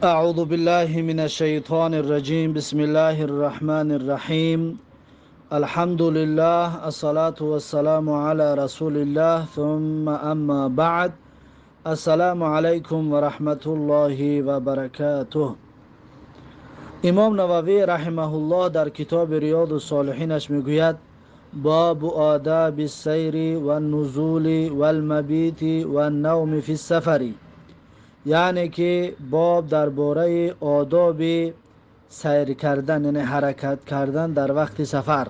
أعوذ بالله من الشيطان الرجيم. بسم الله الرحمن الرحيم. الحمد لله، الصلاة والسلام على رسول الله، ثم أما بعد. السلام عليكم ورحمة الله وبركاته. امام نووی رحمه الله در کتاب ریاض الصالحینش میگوید: باب آداب السیر و النزول و المبیت و النوم فی السفر. یعنی که باب درباره آداب سیر کردن، یعنی حرکت کردن در وقت سفر،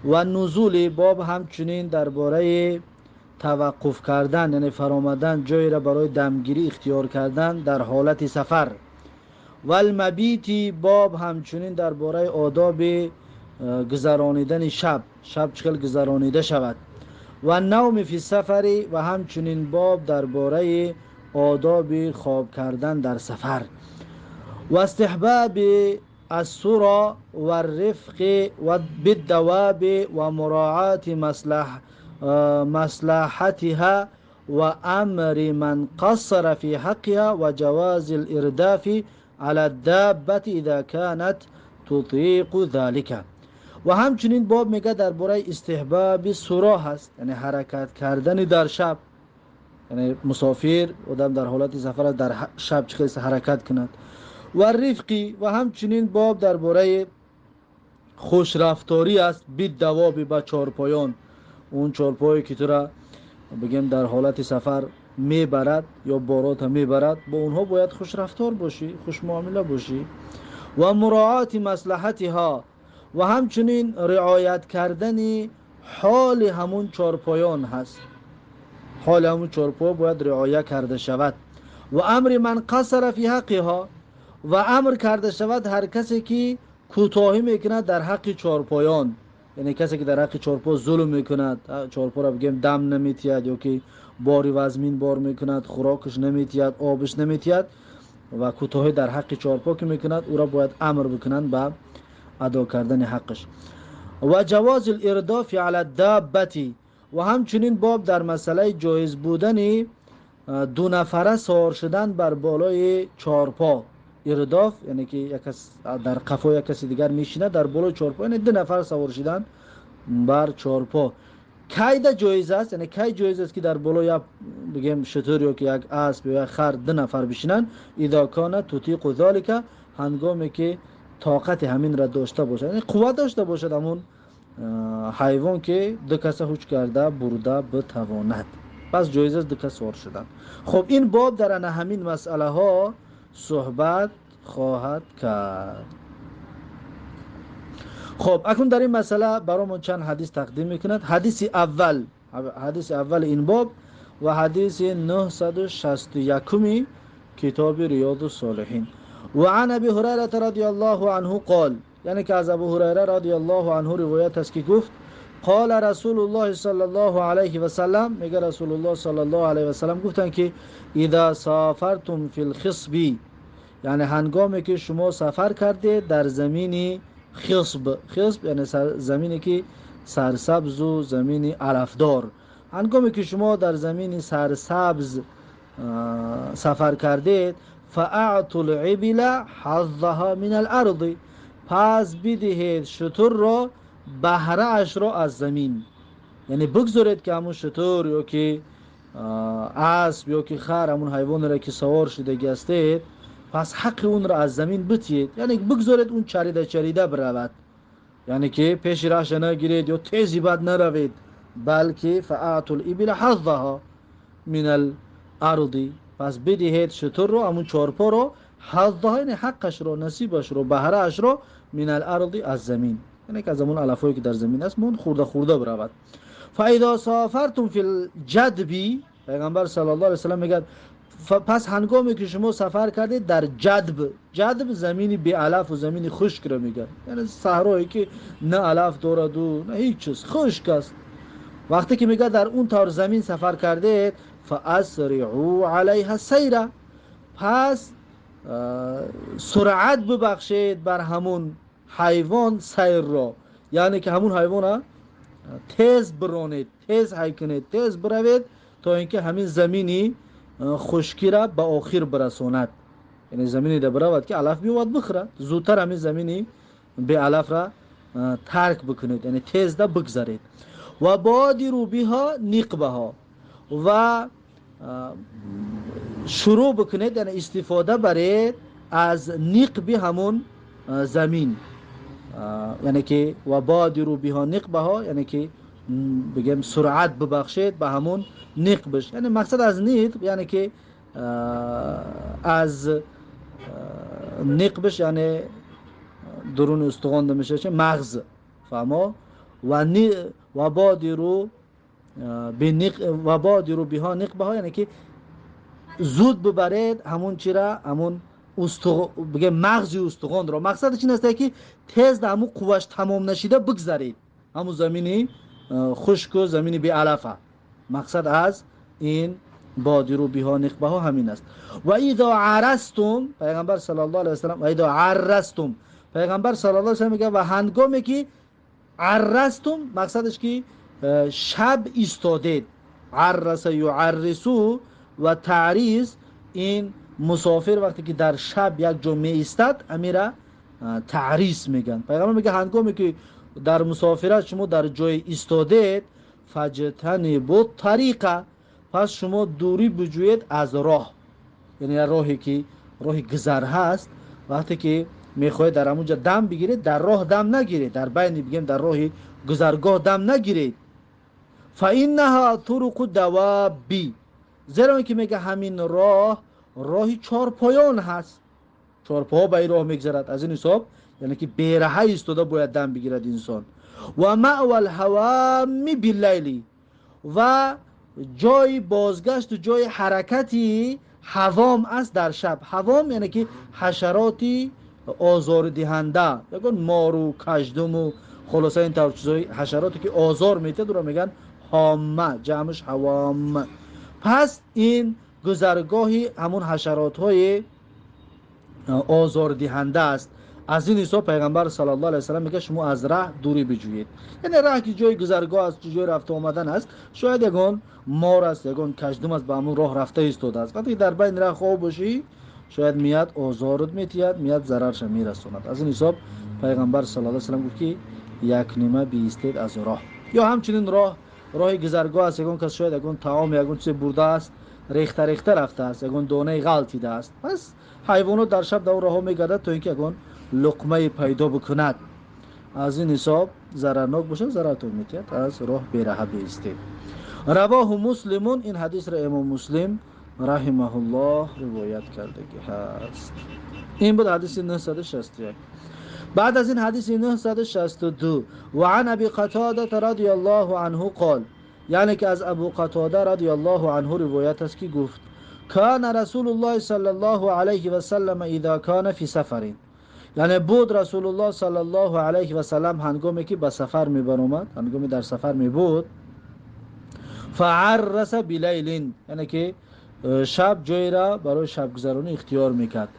و نزول باب همچنین درباره توقف کردن، یعنی فرامدن جایی را برای دمگیری اختیار کردن در حالت سفر، و المبیت باب همچنین درباره آداب گذرانیدن شب چقدر گذرانیده شود، و نوم فی سفر و همچنین باب درباره آداب خواب کردن در سفر، و استحباب السرى و الرفق و بالدواب و مراعات مصلحتها و امر من قصر في حقها و جواز الارداف على الدابة اذا كانت تطيق ذلك. و همچنین باب میگه درباره استحباب سرا هست، یعنی حرکت کردن در شب، یعنی مسافر آدم در حالت سفر در شب چه حرکت کند، و رفقی و همچنین باب درباره خوش رفتاری است بی دواب با چارپایان، اون چارپایی که تو را بگیم در حالت سفر میبرد یا بارات میبرد، با اونها باید خوش رفتار باشی، خوش معامله باشی، و مراعات مصلحتها و همچنین رعایت کردن حال همون چارپایان هست، حال همون چارپا باید رعایت کرده شود، و امر من قصر فی حقها و امر کرده شود هر کسی که کوتاهی میکند در حق چارپایان، یعنی کسی که در حق چارپا ظلم میکند، چارپا را بگیم دم نمیتید یا که باری وزمین بار میکند، خوراکش نمیتید، آبش نمیتید و کوتاهی در حق چارپا که میکند، او را باید امر بکنند به ادا کردن حقش. و جواز الارداف علی الدابه و همچنین باب در مسئله جایز بودن دو نفره سوار شدن بر بالای چارپا. ارداف یعنی که یک کس در قفا یک کسی دیگر میشینه در بالای چارپا، یعنی دو نفر سوار شدن بر چارپا. کی ده جایز است، یعنی کی جایز است که در بالای بگیم شتر یا که یک اسب یا یک خر دو نفر بشینن؟ اذا کان تطیق ذلک، هنگامی که طاقت همین را داشته باشد، یعنی قوت داشته باشد همون حیوان که دو کس حج کرده برده بتواند، پس جایز است دو کس سوار شدن. خب این باب در همین مسئله ها صحبت خواهد کرد. خب اکنون در این مسئله برامون چند حدیث تقدیم میکند. حدیث اول این باب و حدیث 961 کتاب ریاض الصالحین. و عن ابی هریره رضی الله عنه قال، یعنی که از ابو هریره رضی الله عنه روایت است که گفت: قال رسول الله صلی الله علیه و سلم، میگه رسول الله صلی الله علیه و سلم گفتن که اذا سافرتم فی الخصب، یعنی هنگامی که شما سفر کرده در زمین خصب یعنی زمینی که سرسبز و زمین علفدار، هنگامی که شما در زمین سرسبز سفر کردید، فاعطوا العبل حظها من الارض، پس بدهید شتر را بهره اش را از زمین، یعنی بگذارید که همون شتر یا که اسب یا که خر، همون حیوان را که سوار شده هستید، پس حق اون را از زمین بتید، یعنی بگذارید اون چریده برود، یعنی که پیش راش نگیرید یا تیزی بد نروید، بلکه فاعطوا الابل حظها من الارض، پس بدهید شتر رو، همون چارپا رو، حظها یعنی حقش رو، نصیبش رو، بهره اش رو، من الارض از زمین، یعنی که از همون علفایی که در زمین است مون خورده برود. فاذا سافرتم فی الجدب، پیغمبر صلی الله علیه و سلم میگه پس هنگامی که شما سفر کردید در جدب زمینی بی علف و زمینی خشک رو میگن، یعنی صحرایی که نه علف دارد و نه هیچ چیز، خشک است. وقتی که میگه در اون طور زمین سفر کردید، فاسرعوا علیها السیر، پس سرعت ببخشید بر همون حیوان سیر را، یعنی که همون حیوان را تیز برانید، تیز حیکنید، تیز بروید تا اینکه همین زمینی خشکی را به آخر برساند. یعنی زمینی در برود که علف بیواد بخورد، زودتر همین زمینی به علف را ترک بکنید، یعنی تیز ده بگذارید. و بادروا بها نقبها، و شروع بکنید یعنی استفاده برید از نقب همون زمین، یعنی که و بادروا بها نقبها یعنی که بگیم سرعت ببخشید به همون نقبش. یعنی مقصد از نقب یعنی که از نقبش یعنی درون استخوان میشه چه مغز فهمو. و بادروا و بادروا بها نقبها یعنی که زود ببرید همون چرا همون بگه مغز استخوان را. مقصدش این است که تیز همون قوش تمام نشیده بگذارید همون زمینی خشک و زمینی بی علفه. مقصد از این بادروا بها نقبها همین است. و اذا عرستم، پیغمبر صلی الله علیه و سلم، و اذا عرستم، پیغمبر صلی الله علیه و سلم میگه و هنگامی که عرستم مقصدش که شب ایستادید. عرس یعرسو و تعریس، این مسافر وقتی که در شب یک جا می ایستد امیره تعریس میگن. پیغمبر میگه هنگامی که در مسافرت شما در جای ایستادید فجتنبوا الطریق، پس شما دوری بجوید از راه، یعنی راهی که راه گذر هست وقتی که میخواید در همونجا دم بگیرید در راه دم نگیرید، در بین بگیم در راه گذرگاه دم نگیرید. فانها طرق دوابی، زیرا اینکه میگه همین راهی چارپایان هست، چارپا به راه میگذرد. از این حساب یعنی که بیرها ایستاده باید دم بگیرد انسان. و مأوى الهوام باللیل، و جای بازگشت و جای حرکتی هوام است در شب. هوام یعنی که حشراتی آزار دهنده، یکن مار و کژدم و خلاصه این طور چیزای حشراتی که آزار میده رو میگن هامه، جمعش هوام. پس این گذرگاهی همون حشرات های آزار دهنده است. از این حساب پیغمبر صلی الله علیه و سلم میگه شما از راه دوری بجویید. یعنی راه که جای گذرگاه است، جای رفته آمدن است، شاید یگان مار است، یگان کژدم است به همون راه رفته ایستاده است. وقتی در بین راه خواب باشی شاید میاد آزارت میتید، میاد ضررش میرسوند. از این حساب پیغمبر صلی الله علیه و سلم گفت که یک نیمه بیستید از راه. یا همچنین راه گذرگاه است، یگان کس شاید یگان طعام یگان چیز برده است، ریخته رفته است، یگان دانه غلطیده است. پس حیوانات در شب در راه میگردد تا اینکه یگان لقمه پیدا بکند. از این حساب ضررناک باشه ضررتون میتید، از راه بیراه بیستید. رواه مسلمون، این حدیث را امام مسلم رحمه الله روایت کرده هست. این بود حدیث 961. بعد از این حدیث 962 و عن ابی قتاده رضی الله عنه قال، یعنی که از ابو قتاده رضی الله عنه روایت است که گفت کان رسول الله صلی الله علیه و سلم اذا کان فی سفر، یعنی بود رسول الله صلی الله علیه و سلم هنگامی که به سفر می برآمد، هنگامی در سفر می بود، فعرس بلیل، یعنی که شب جای را برای شب گذرانی اختیار میکرد.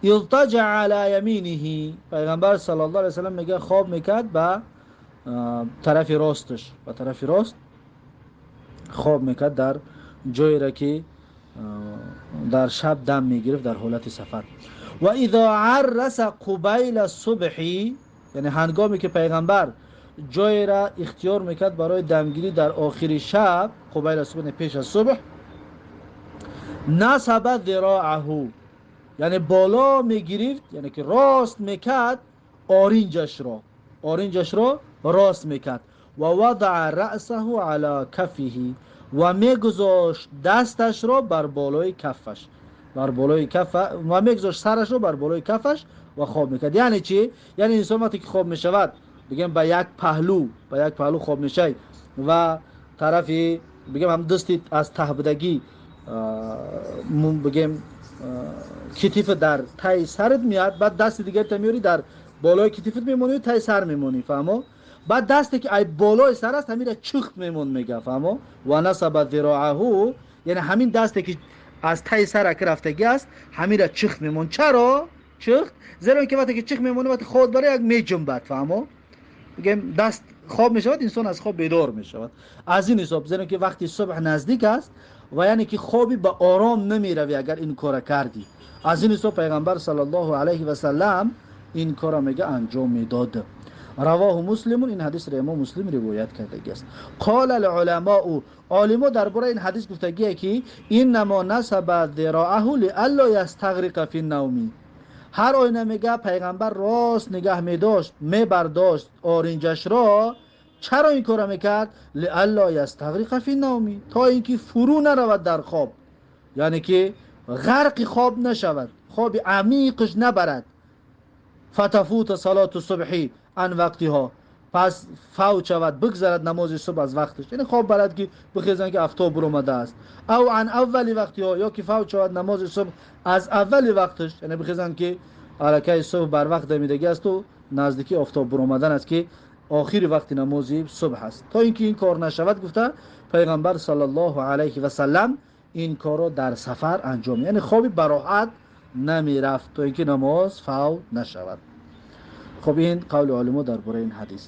التجع علی یمینه، پیغمبر صلی الله علیه و سلم میگه خواب میکرد به طرف راستش، به طرف راست خواب میکرد در جایی را که در شب دم میگرفت در حالت سفر. و اذا عرس قبیل الصبح، یعنی هنگامی که پیغمبر جای را اختیار میکرد برای دمگیری در آخر شب، قبیل الصبح پیش از صبح، نصب ذراعه، یعنی بالا میگرفت، یعنی که راست میکرد آرنجش را راست میکرد. و وضع رأسه علی کفه، و میگذاشت دستش را بر بالای کفش، و میگذاشت سرش را بر بالای کفش و خواب میکرد. یعنی چی؟ یعنی انسان وقتی که خواب میشود بگیم به یک پهلو خواب میشه و طرفی بگیم هم دستی از ته بدگی بگیم کتیف در تای سرت میاد، بعد دست دیگه تا میاری در بالای کتیفت میمونی و تای سر میمونی، فهمو؟ بعد دستی که ای بالای سر است همین را چخت میمون میگه، فهمو؟ و نصب ذراعه، یعنی همین دستی که از تای سر رفتگی است همین را چخت میمون. چرا چخت؟ زیرا اینکه وقتی که چخت میمونه وقتی خود برای یک میجنبد، فهمو؟ بگیم دست خواب میشود، انسان از خواب بیدار میشود. از این حساب زیرا که وقتی صبح نزدیک است و یعنی که خوابی به آرام نمیروی اگر این کار کردی. از این حساب پیغمبر صلی الله علیه و سلم این کار میگه انجام میداد. رواه مسلم، این حدیث را امام مسلم روایت کرده است. قال العلماء، عالما درباره این حدیث گفتگیه که انما نسب ذراعه لالا یستغرق فی النوم. هر آینه میگه پیغمبر راست نگه میداشت، میبرداشت آرنجش را. چرا این کار میکرد؟ لالا یستغرق فی النوم، تا اینکه فرو نرود در خواب، یعنی که غرق خواب نشود، خواب عمیقش نبرد. فتفوت صلات الصبح عن وقتها، پس فوت شود بگذرد نماز صبح از وقتش، یعنی خواب برد که بخیزن که آفتاب برآمده است. او عن اول وقتها، یا که فوت شود نماز صبح از اول وقتش، یعنی بخیزن که حرکت صبح بر وقت دمیدگی است و نزدیکی آفتاب برآمدن است که آخر وقت نماز صبح است. تا اینکه این کار نشود، گفته پیغمبر صلی الله علیه و سلم این کارو در سفر انجام، یعنی خوابی براحت نمی رفت تا اینکه نماز فوت نشود. خب این قول علما درباره این حدیث.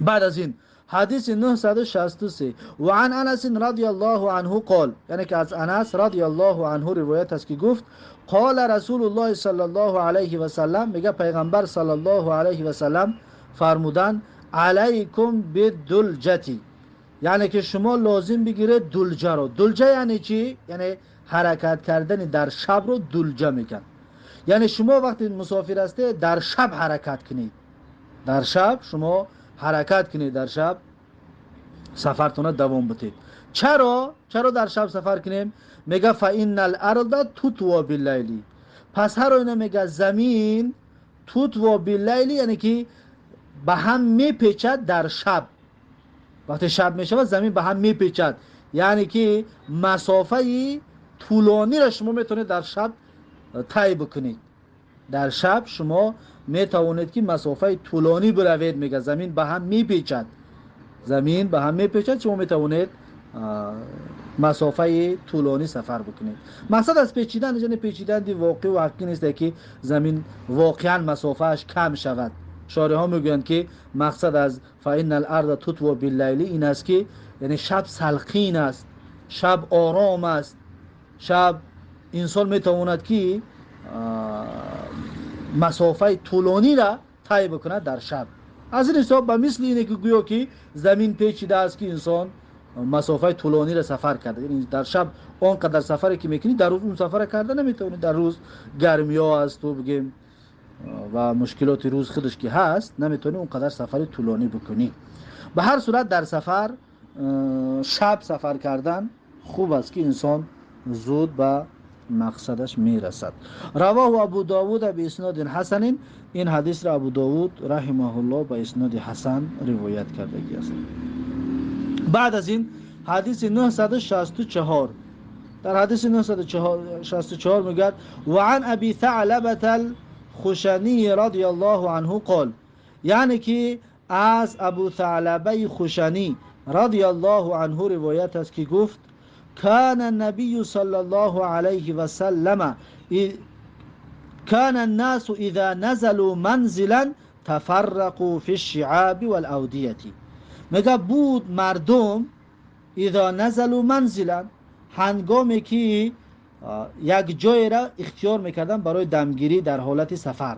بعد از این حدیث 963 و عن انس رضی الله عنه قال، یعنی که از انس رضی الله عنه روایت است که گفت قال رسول الله صلی الله علیه و سلم، میگه پیغمبر صلی الله علیه و سلم فرمودن علیکم بالدلجتی، یعنی که شما لازم بگیرید دلجه رو. دلجه یعنی چی؟ یعنی حرکت کردن در شب رو دلجه میگن. یعنی شما وقتی مسافر هستید در شب حرکت کنید، در شب شما حرکت کنید، در شب سفرتون دوام بدید. چرا در شب سفر کنیم؟ میگه فإن الارض تطوى باللیل، پس هر اینه میگه زمین تطوى باللیل، یعنی که به هم میپیچد در شب. وقتی شب میشه زمین به هم میپیچد، یعنی که مسافه طولانی را شما میتونید در شب طی بکنید. در شب شما میتوانید که مسافه طولانی بروید، میگه زمین به هم میپیچد، زمین به هم میپیچد، شما میتوانید مسافه طولانی سفر بکنید. مقصد از پیچیدن یعنی پیچیدن واقعی و حقیقی نیست که زمین واقعا مسافهش کم شود. شارح ها میگویند که مقصد از فإن الارض تطوى باللیل این است که یعنی شب سلخین است، شب آرام است، شب انسان میتواند که مسافه طولانی را طی بکند در شب. از این حساب به مثل اینه که گویا که زمین پیچیده است که انسان مسافه طولانی را سفر کرده، یعنی در شب آنقدر سفری که میکنی در روز اون سفر کرده نمیتونی. در روز گرمی ها است و بگیم و مشکلات روز خودش که هست، نمیتونی اونقدر سفر طولانی بکنی. به هر صورت در سفر شب سفر کردن خوب است که انسان زود به مقصدش میرسد. رواه ابو داود به اسناد حسن، این حدیث را ابو داود رحمه الله به اسناد حسن روایت کرده است. بعد از این حدیث 964، در حدیث 964 میگه و عن ابی ثعلبة الخشنی رضی الله عنه قال، یعنی که از ابو ثعلبه خشنی رضی الله عنه روایت است که گفت كان النبي صلى الله عليه وسلم كان الناس اذا نزلوا منزلا تفرقوا في الشعاب والاودية، میگه بود مردم اذا نزلوا منزلا، هنگامی که یک جای را اختیار میکردن برای دمگیری در حالت سفر،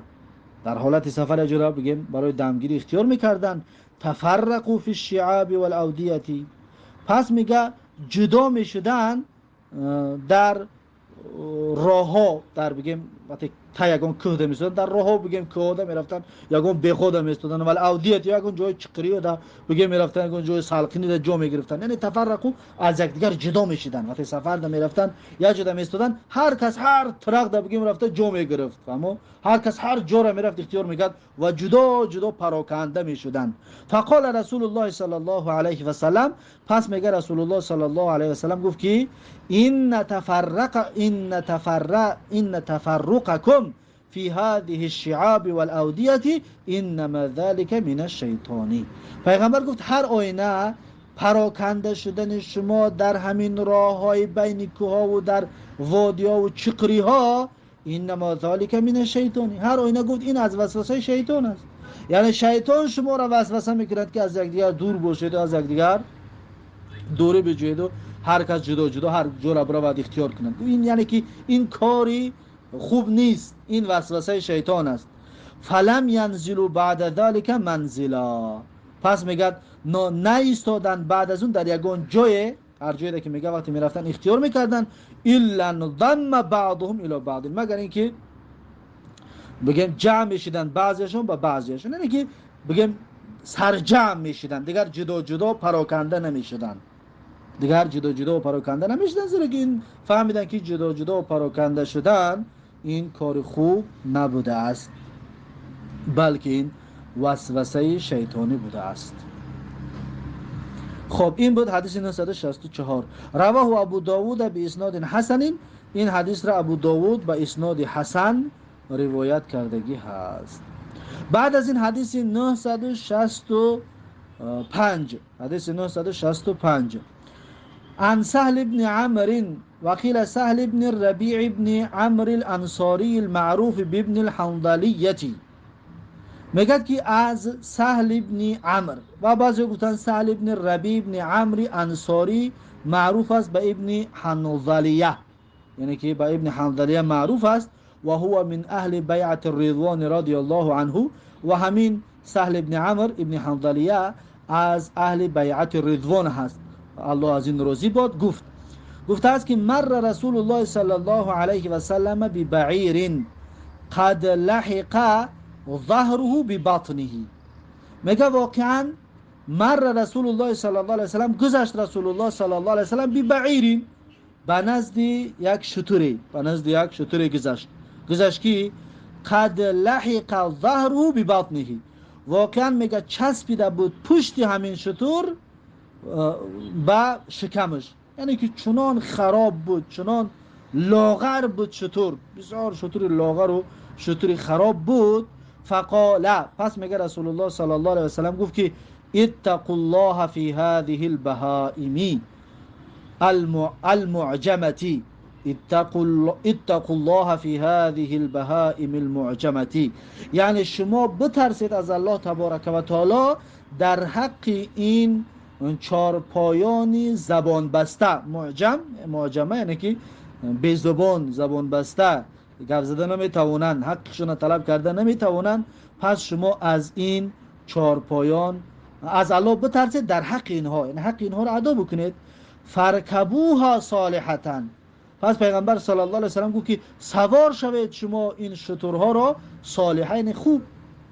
در حالت سفر اجرا بگیم برای دمگیری اختیار میکردن، تفرقوا في الشعاب والاودية، پس میگه جدا میشدن در راه ها، در بگیم وقتی تا یگان کوه ده میستودن در راه ها، بگیم کوه ده میرفتن یگان بخود میستودن، ولی اودیت یگان جای چقری ده بگیم میرفتن، یگان جای سالقینی ده جا میگرفتن، یعنی تفرقو از یکدیگر جدا میشدن. وقتی سفر ده میرفتن یا جدا میستودن، هر کس هر طرق ده بگیم رفته جا میگرفت، اما هر کس هر جا را میرفت اختیار میکرد و جدا جدا پراکنده میشدن. فقال رسول الله صلی الله علیه و سلم، پس میگه رسول الله صلی الله علیه و سلم گفت که ان تفرقكم في هذه الشعاب والاودية انما ذلك من الشیطان. پیغمبر گفت هر آینه پراکنده شدن شما در همین راههای بین کوها و در وادی‌ها و چقری‌ها، انما ذلك من الشیطان، هر آینه گفت این از وسوسه شیطان است. یعنی شیطان شما را وسوسه میکند که از یکدیگر دور باشید، از یکدیگر دوره بجوید و هر کس جدا جدا هر جور برا باید اختیار کنند. این یعنی که این کاری خوب نیست، این وسوسه شیطان است. فلم ینزلوا بعد ذلك منزلا، پس میگه نه ایستادن بعد از اون در یگان جای، هر جایی که میگه وقتی میرفتن اختیار میکردن، الا ضم بعضهم الى بعض، مگر اینکه بگیم جمع میشیدن بعضیشون با بعضیشون، یعنی که بگیم سرجم میشیدن، دیگر جدا جدا پراکنده نمیشدن، دیگر جدا جدا و پراکنده نمیشدن، زیرا که این فهمیدن که جدا جدا و پراکنده شدن این کار خوب نبوده است، بلکه این وسوسه شیطانی بوده است. خب این بود حدیث 964. رواه ابو داوود به اسناد حسن، این حدیث را ابو داوود با اسناد حسن روایت کردگی هست. بعد از این حدیث 965، حدیث 965 عن سهل بن عمرو وقيل سهل بن الربيع بن عمرو الانصاري المعروف بابن الحنظلية، میگد که از سهل ابن عمرو و بعضی گفتن سهل ابن ربیع ابن عمرو انصاری معروف است به ابن حنظلیه، یعنی که به ابن حنظلیه معروف است، و هو من اهل بیعت الرضوان رضی الله عنه، و همین سهل ابن عمرو ابن حنظلیه از اهل بیعت رضوان هست، الله از این راضی باد. گفته است که مر رسول الله صلی الله علیه و سلم ببعیر قد لحق ظهره ببطنه، میگه واقعا مر رسول الله صلی الله علیه و سلم، گذشت رسول الله صلی الله علیه و سلم ببعیر، به نزد یک شتری گذشت که قد لحق ظهره ببطنه، واقعا میگه چسبیده بود پشت همین شتر با شکمش، یعنی که چنان خراب بود، چنان لاغر بود شتر، بسیار شتر لاغر و شتر خراب بود. فقال، پس میگه رسول الله صلی الله علیه و سلم گفت که اتقوا الله فی هذه البهائم المعجمة، اتقوا الله فی هذه البهائم المعجمة، یعنی شما بترسید از الله تبارک و تعالی در حق این چارپایان زبان بسته. معجمه یعنی که به زبان بسته، گپ زده نمیتوانند، حقشون طلب کرده نمیتوانند، پس شما از این چارپایان از الله بترسید در حق اینها، یعنی حق اینها را ادا بکنید. فرکبوها صالحتاً، پس پیغمبر صلی الله علیه و سلم گفت که سوار شوید شما این شترها را صالحه، یعنی خوب،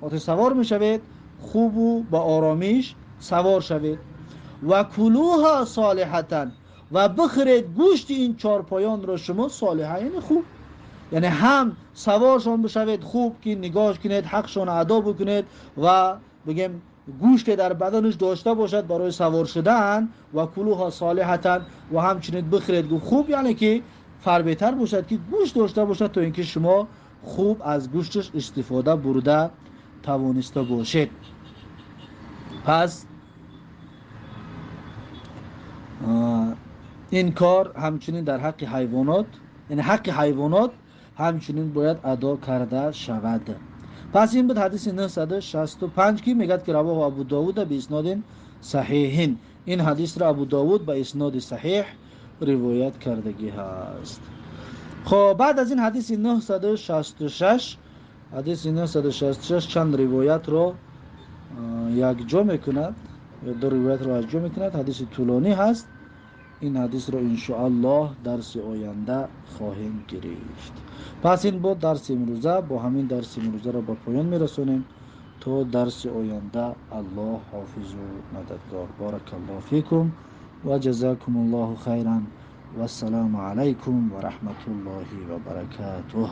وقتی سوار میشوید خوب و با آرامیش سوار شوید. و کلوها صالحتاً، و بخورید گوشت این چارپایان را شما صالحه، یعنی خوب، یعنی هم سوارشان بشوید خوب که نگاهش کنید، حقشان ادا بکنید و بگیم گوشت در بدنش داشته باشد برای سوار شدن. و کلوها صالحتاً، و همچنین بخورید خوب، یعنی که فربهتر باشد که گوشت داشته باشد تا اینکه شما خوب از گوشتش استفاده برده توانسته باشید. پس این کار همچنین در حق حیوانات، یعنی حق حیوانات همچنین باید ادا کرده شود. پس این بود حدیث 965 که میگد که رواه ابو داوود به اسناد صحیحین، این حدیث را ابو داوود به اسناد صحیح روایت کردگی هست. خب بعد از این حدیث 966 چند روایت را یک جا میکند، دو روایت را از جا میکند، حدیث طولانی هست. این حدیث را انشاءالله درس آینده خواهیم گرفت. پس این بود درس امروزه، با همین درس امروزه را به پایان میرسونیم تا درس آینده. الله حافظ و مددگار. بارک الله فیکم و جزاکم الله خیرا و السلام علیکم و رحمت الله و برکاته.